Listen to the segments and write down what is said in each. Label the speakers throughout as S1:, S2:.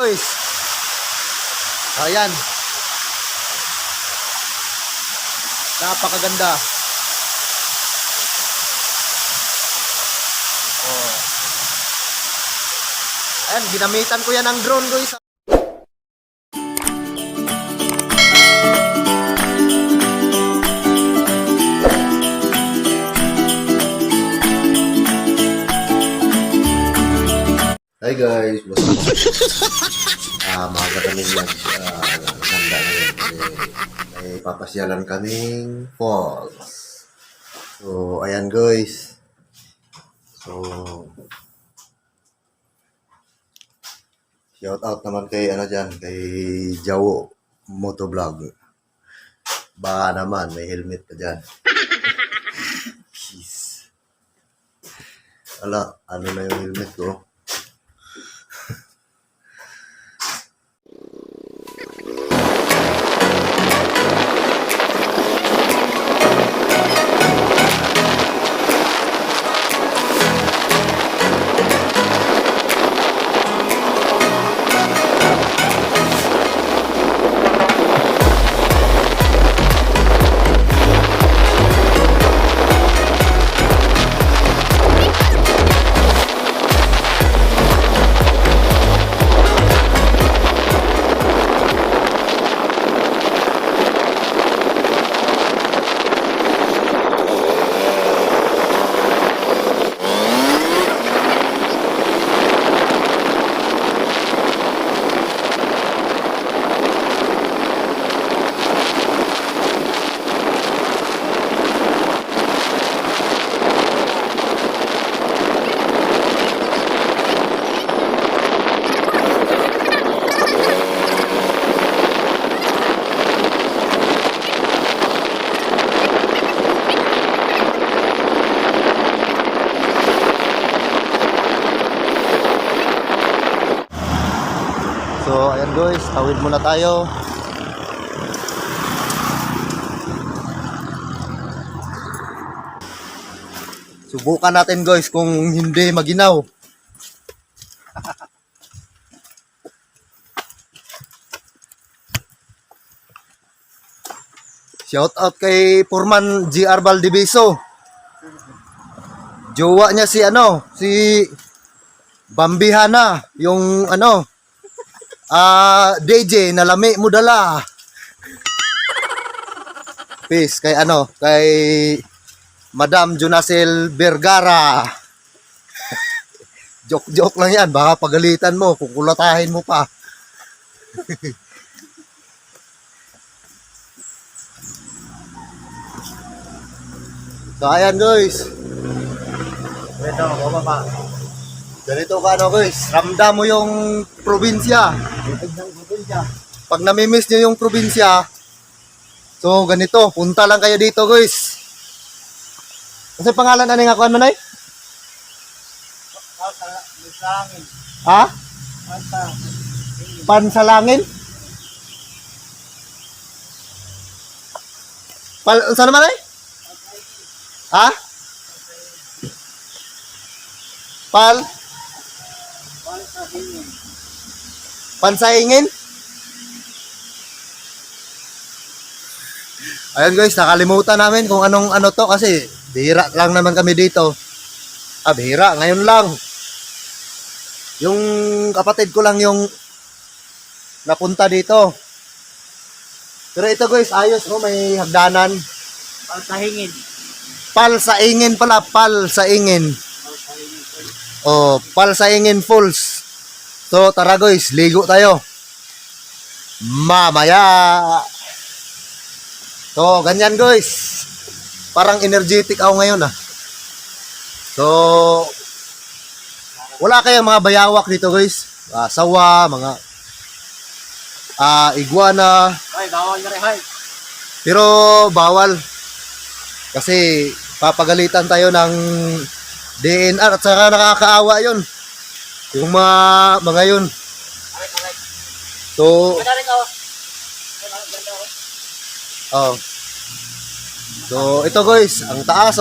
S1: Guys, ayan. Napakaganda. Oh. Ayan, ginamitan ko yan ng drone, guys. Hi guys, what's up? Maaga kami handa ngayon. May papasyalan kaming falls. So, ayan guys. So, shout out naman kay kay Jawo Motovlog. Baka naman, may helmet pa dyan. Jeez. Ala, ano na yung helmet ko? So, ayan guys, tawid muna tayo. Subukan natin guys kung hindi maginaw. Shout out kay Purman GR Valdiviso. Jowa niya si Bambihana, yung DJ na lami mo dala. Peace kay kay Madam Junacel Vergara. Joke lang yan, baka pagalitan mo, kukulatahin mo pa. So ayan guys. Ito, baba. Ganito ka guys, ramdam mo yung probinsya. Pag namimiss nyo yung probinsya, so ganito, punta lang kayo dito guys. Kasi pangalan ano nga kuhan mo nay? Pansalangin. Ha? Pansalangin? Saan naman ay? Ha? Pansaingin? Ayun guys, nakalimutan namin kung anong to kasi bihira lang naman kami dito. Bihira, ngayon lang. Yung kapatid ko lang yung napunta dito. Pero ito guys, ayos may hagdanan.
S2: Palsahingin.
S1: Palsaingin pala, palsaingin. Oh, Palsaingin Falls. So tara guys, ligo tayo. Mamaya. So ganyan guys. Parang energetic ako ngayon So wala kayong mga bayawak dito guys. Sawa, mga iguana.
S2: Ay, bawal na rin,
S1: Pero bawal. Kasi papagalitan tayo ng DNR at saka nakakaawa yun. Yung mga yun. So, so ito guys, ang taas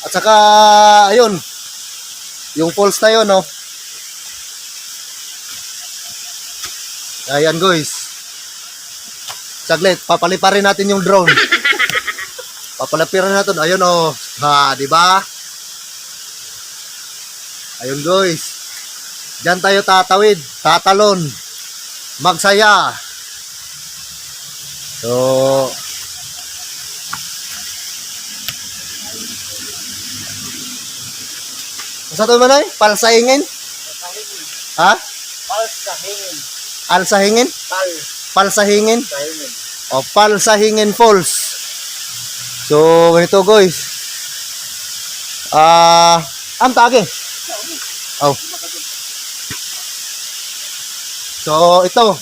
S1: At saka, ayun, yung falls na yun Ayan guys. Saglit, papaliparin natin yung drone. Papaliparin natin. Ayun oh. Ha, di ba? Ayun guys. Diyan tayo tatawid, tatalon, magsaya. So, sa to manay? Palsahingin? Ha?
S2: Palsahingin.
S1: Alsahingin? Palsahingin?
S2: Palsahingin.
S1: O, Palsahingin Falls. So, ganito guys. Ang tagi. Oh. So, ito.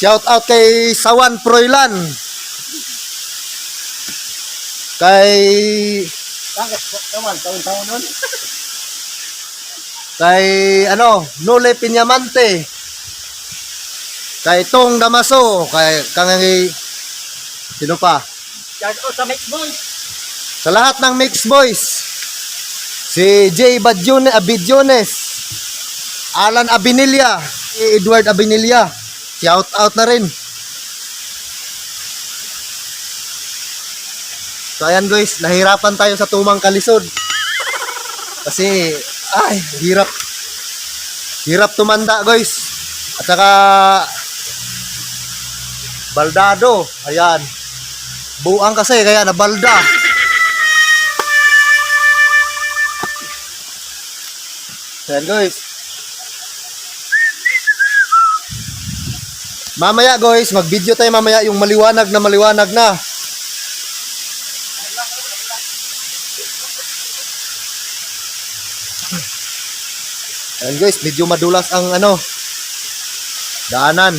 S1: Shout out kay Sawan Proilan. Kay
S2: Bakit? Kaman, taon-taon nun?
S1: kay Nole Piñamante. Kay Tong Damaso, kay sino pa?
S2: Shout out sa Mix Boys.
S1: Sa lahat ng Mix Boys. Si Jay Abidjones, Alan Abinilla, si Edward Abinilla. Shout out na rin. So ayan guys, nahirapan tayo sa tumang kalisod. Kasi hirap. Hirap tumanda guys. At saka baldado. Ayan. Buang kasi kaya nabalda. Ayan guys. Mamaya guys, mag-video tayo mamaya yung maliwanag na. Ayan guys, medyo madulas ang daanan.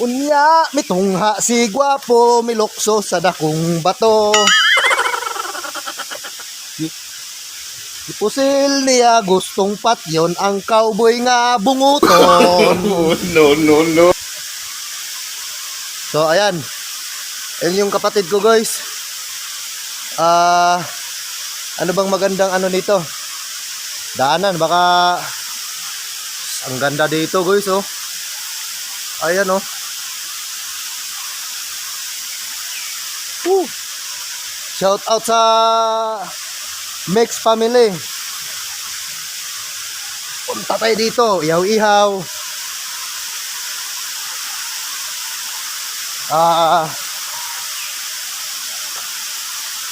S1: Unya, mitungha si gwapo, milokso sa dakong bato. Ipusil niya gustong patyon ang cowboy nga bunguton.
S3: No.
S1: So ayan. Ayan yung kapatid ko guys. Ano bang magandang nito? Daanan, baka ang ganda dito guys oh. Ayan oh. Shout out sa Mix family. Punta tayo dito, ihaw-ihaw.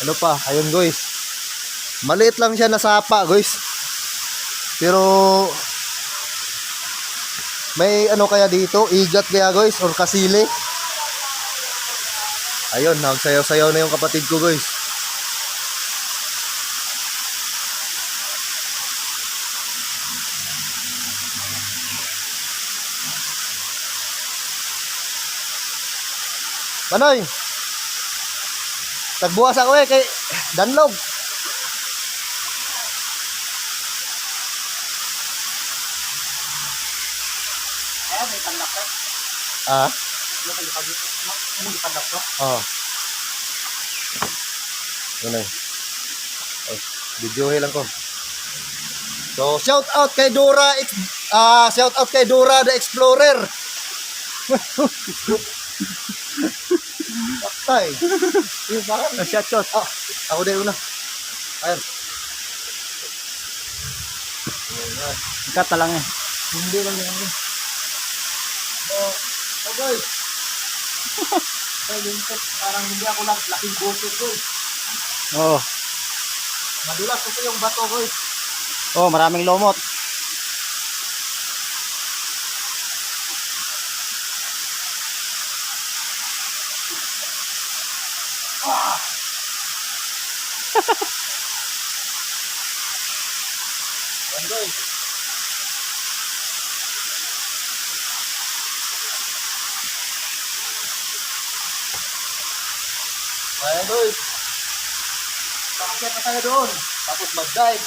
S1: Ano pa? Ayun guys. Maliit lang siya na sapa guys. Pero may kaya dito? Igat kaya guys? Or kasili? Ayun, nagsayaw-sayaw na yung kapatid ko guys. Manoy! Tagbuwas ako kay Danlog.
S2: Ay, may tandak ko. May tandak ko.
S1: Oo. Manoy. Videohin lang ko. So, shout out kay Dora the Explorer. Tay. Yung parang
S2: Shot.
S1: ako din una. Ayun.
S2: Ikat na lang eh.
S1: Hindi lang yan. Guys. Parang hindi ako lang laking boses guys.
S2: Oo.
S1: Madulas kasi yung bato guys.
S2: Oh, maraming lomot.
S1: Ayan guys. Ayan guys. Paakyat na tayo doon. Tapos mag-dive.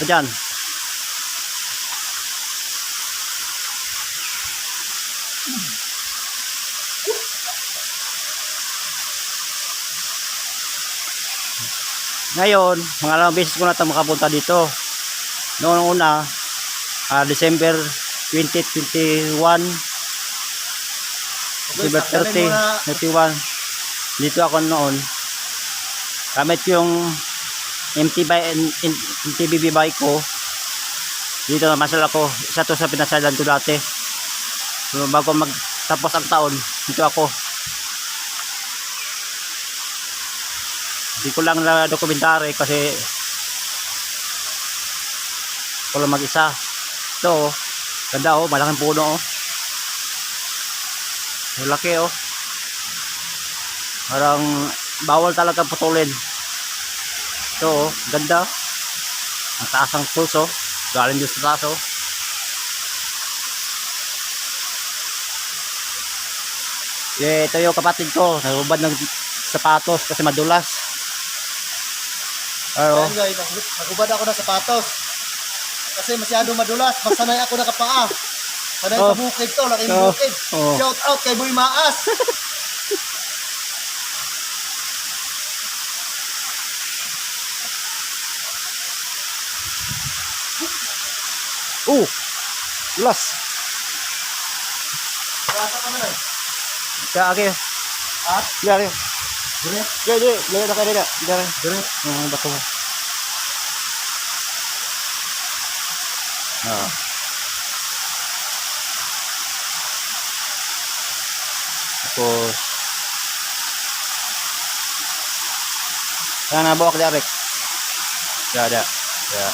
S2: Diyan. Ngayon, mga ilang beses ko na ito makapunta dito. Noong una, December 2021, December 30, 31. Dito ako noon. Gamit yung MTB bike ko. Dito na masal ako. Isa to sa pinasalan ko dati. So, bago magtapos ang taon, dito ako. Hindi ko lang na dokumentary kasi ako lang mag-isa. Ito, ganda oh, malaking puno oh. Malaki oh. Parang bawal talaga putulin. Ito oh, ganda. Ang taas ang pulso. Galing dito sa taas oh. Ito yung kapatid ko. Nagubad ng sapatos kasi madulas.
S1: Ayan guys, nagubad ako ng sapatos. Kasi masyado madulas. Magsanay ako nakapaa. Sanay sa bukid to, laking bukid. Shout out kay Boy Maas.
S2: Dulas.
S1: Basta ka na eh.
S2: Kaya okay.
S1: At?
S2: Gari.
S1: Dire?
S2: Gari, lagay na kayo dito. Gari.
S1: Dire?
S2: Bato mo. Tapos yan, nabawa ko direct. Ada. Ya.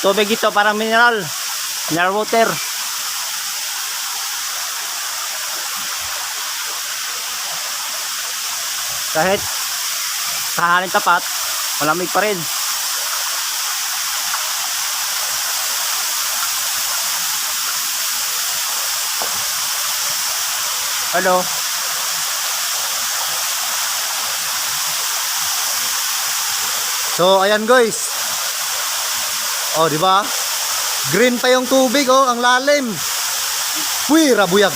S2: Tubig ito parang mineral water. Kahit kahanin tapat, malamig pa rin. Ano?
S1: So, ayan guys. Oh, di ba? Green pa yung tubig, oh, ang lalim. Uy, rabuyag.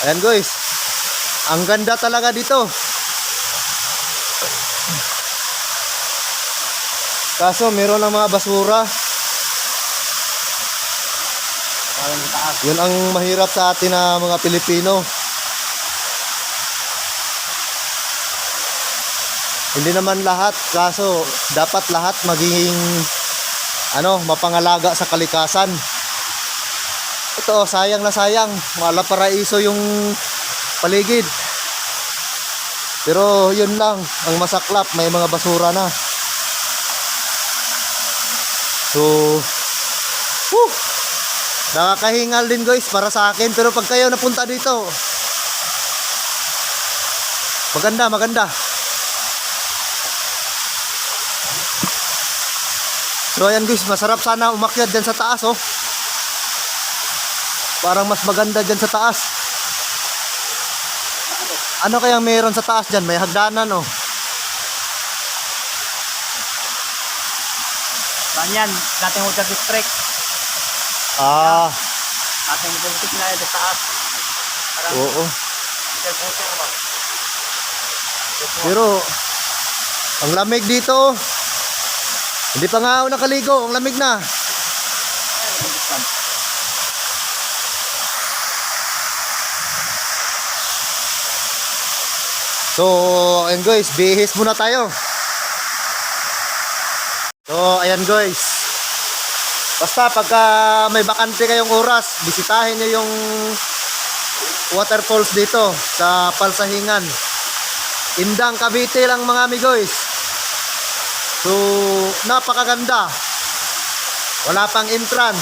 S1: Ayan guys. Ang ganda talaga dito. Kaso meron ng mga basura. Yun ang mahirap sa atin na mga Pilipino. Hindi naman lahat, kaso dapat lahat maging mapangalaga sa kalikasan. Ito, sayang na sayang, malaparaiso yung paligid. Pero yun lang, ang masaklap, may mga basura na. So, nakakahingal din guys para sa akin, pero pag kayo napunta dito, maganda. So ayan guys, masarap sana umakyat dyan sa taas oh. Parang mas maganda dyan sa taas. Ano kayang meron sa taas dyan? May hagdanan oh.
S2: Ganyan, dating water district. Dating water district na sa taas. Parang
S1: Oo.
S2: water ba?
S1: Pero ang lamig dito oh. Hindi pa nga ako nakaligo, ang lamig na. So, ayan guys, bihis muna tayo. So, ayan guys. Basta pagka may bakante kayong oras, bisitahin nyo yung waterfalls dito sa Palsahingan. Indang Cavite lang mga amigoys. So, napakaganda. Wala pang entrance.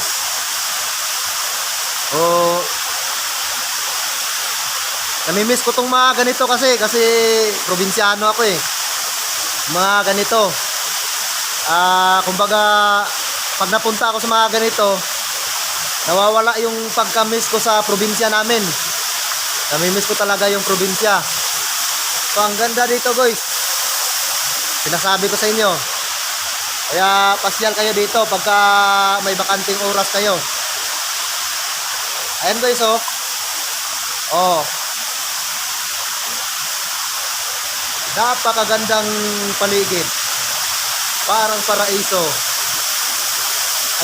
S1: Namimiss ko tong mga ganito kasi probinsyano ako eh. Mga ganito. Kumbaga, pag napunta ako sa mga ganito, nawawala yung pagka-miss ko sa probinsya namin. Namimiss ko talaga yung probinsya. So ang ganda dito guys. Sinasabi ko sa inyo. Kaya pasyal kayo dito pagka may bakanting oras kayo. Ayan guys oh. Oh. Napakagandang paligid. Parang paraiso.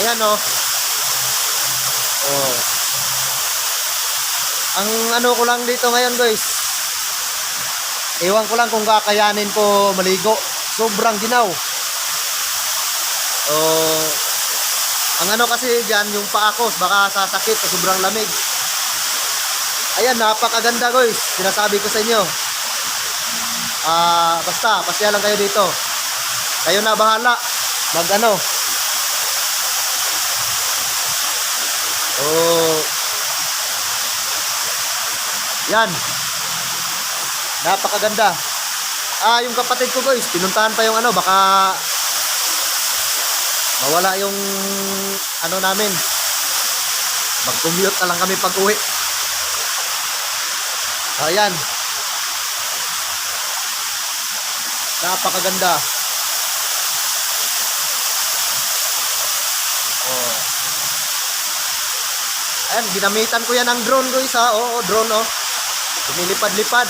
S1: Ayan oh. Oh. Ang ano ko lang dito ngayon guys. Ewan ko lang kung kakayanin ko maligo. Sobrang ginaw. Oh. Ang ano kasi diyan yung paa ko baka sasakit sa sobrang lamig. Ayan, napakaganda guys. Sinasabi ko sa inyo. Basta pasya lang kayo dito. Kayo na bahala. Mag ano. Oh. Yan. Napakaganda. Yung kapatid ko guys, pinuntahan pa yung ano, baka mawala yung ano namin. Mag-commute na lang kami pag-uwi. Ayan. Napakaganda. Oh. Ayan, ginamitan ko yan ng drone guys ha. Oo, drone oh. Lumilipad-lipad.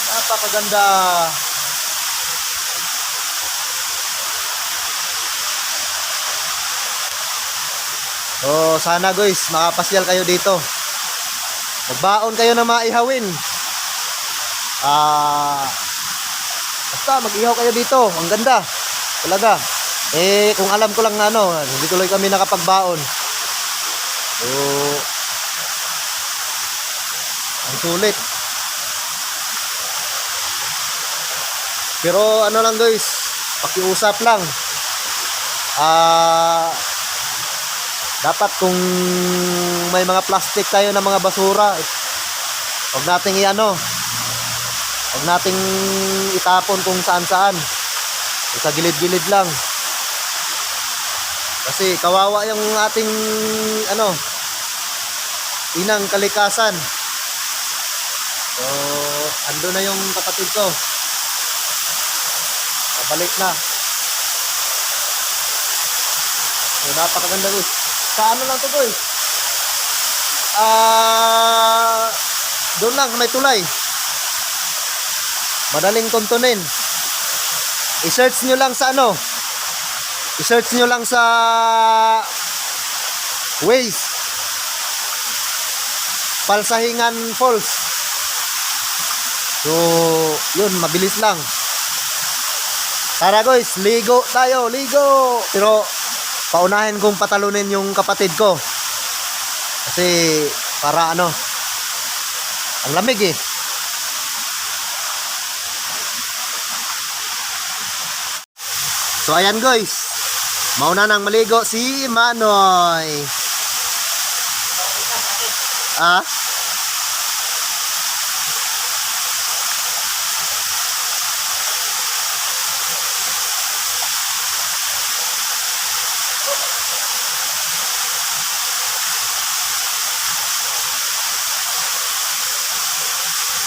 S1: Napakaganda. So, sana guys, makapasyal kayo dito. Magbaon kayo na maihawin. Basta mag-ihaw kayo dito. Ang ganda. Talaga. Kung alam ko lang na ano, hindi tuloy kami nakapagbaon. So, ang sulit. Pero ano lang guys, pakiusap lang. Dapat kung may mga plastic tayo na mga basura, huwag nating iano. Huwag nating itapon kung saan-saan. Sa gilid-gilid lang. Kasi kawawa yung ating ano, inang kalikasan. So, ando na yung kapatid ko. Pabalik na. So, napakaganda guys. Sa ano lang to guys? Doon lang, may tulay. Madaling tuntunin. I-search nyo lang sa ano. I-search nyo lang sa Waze. Palsahingan Falls. So, yun, mabilis lang. Tara guys, ligo tayo, ligo. Pero, paunahin kong patalunin yung kapatid ko. Kasi, para ano, ang lamig eh. So, ayan guys. Mauna nang maligo si Manoy.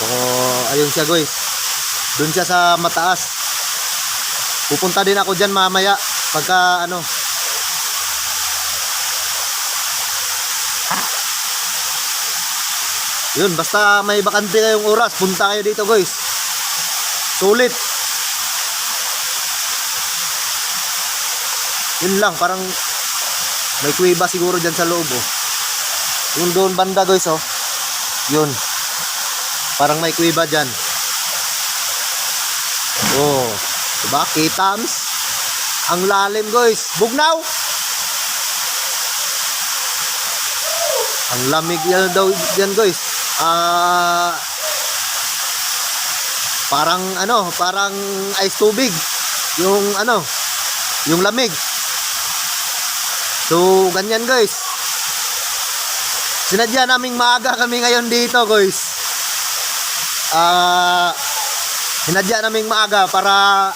S1: So, ayun siya guys. Doon siya sa mataas. Pupunta din ako dyan mamaya. Pagka ano. Yun, basta may bakante kayong oras, punta kayo dito guys. Sulit. Yun lang, parang may kuweba siguro dyan sa loob oh. Yung doon banda guys oh. Yun. Parang may kuweba dyan. Oh, diba? Kitams. Ang lalim guys. Bugnaw. Ang lamig yan daw yan guys. Parang ano, parang ice tubig. Yung ano, yung lamig. So, ganyan guys. Sinadya naming maaga kami ngayon dito guys. Sinadya naming maaga para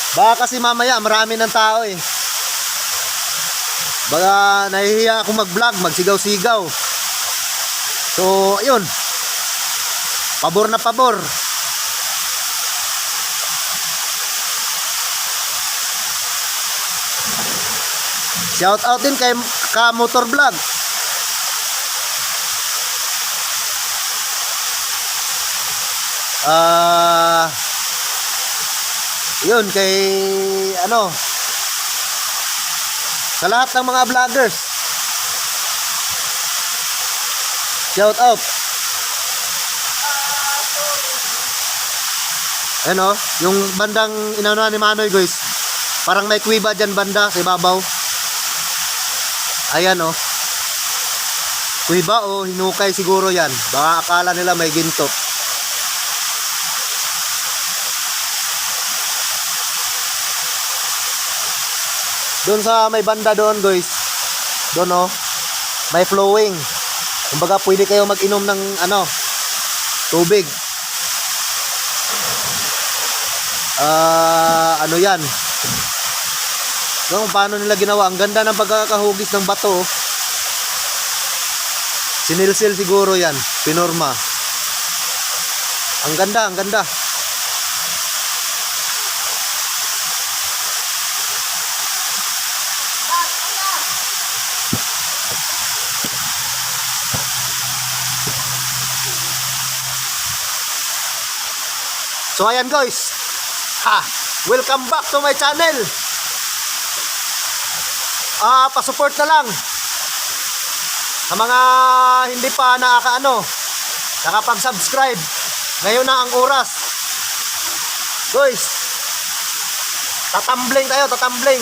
S1: Baka kasi mamaya marami ng tao eh. Baka nahihiya akong mag-vlog, magsigaw-sigaw. So, ayun. Pabor na pabor. Shout out din kay Ka Motor Vlog. Yun kay ano, sa lahat ng mga vloggers, shout out. Ano, yung bandang inano ni Manoy guys, parang may kuwiba dyan banda sa ibabaw. Ayan oh, kuwiba o hinukay siguro yan, baka akala nila may ginto. Doon sa may banda doon guys, doon oh, may flowing. Kumbaga pwede kayo mag-inom ng ano, tubig. Ano yan? Kung paano nila ginawa, ang ganda ng pagkakahugis ng bato. Oh. Sinilsil siguro yan, pinorma. Ang ganda, ang ganda. So ayan guys, welcome back to my channel. Pa-support na lang sa mga hindi pa nakapag-subscribe. Ngayon na ang oras. Guys, tatambling tayo, tatambling.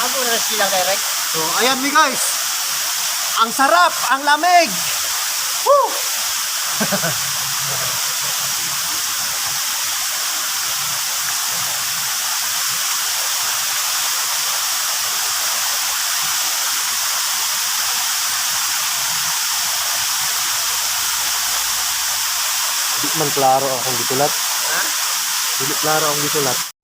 S2: Ako na silang direct.
S1: So, ayan mi guys. Ang sarap, ang lamig. Woo! Di man klaro akong gitulat.
S2: Ha?
S1: Di klaro akong gitulat.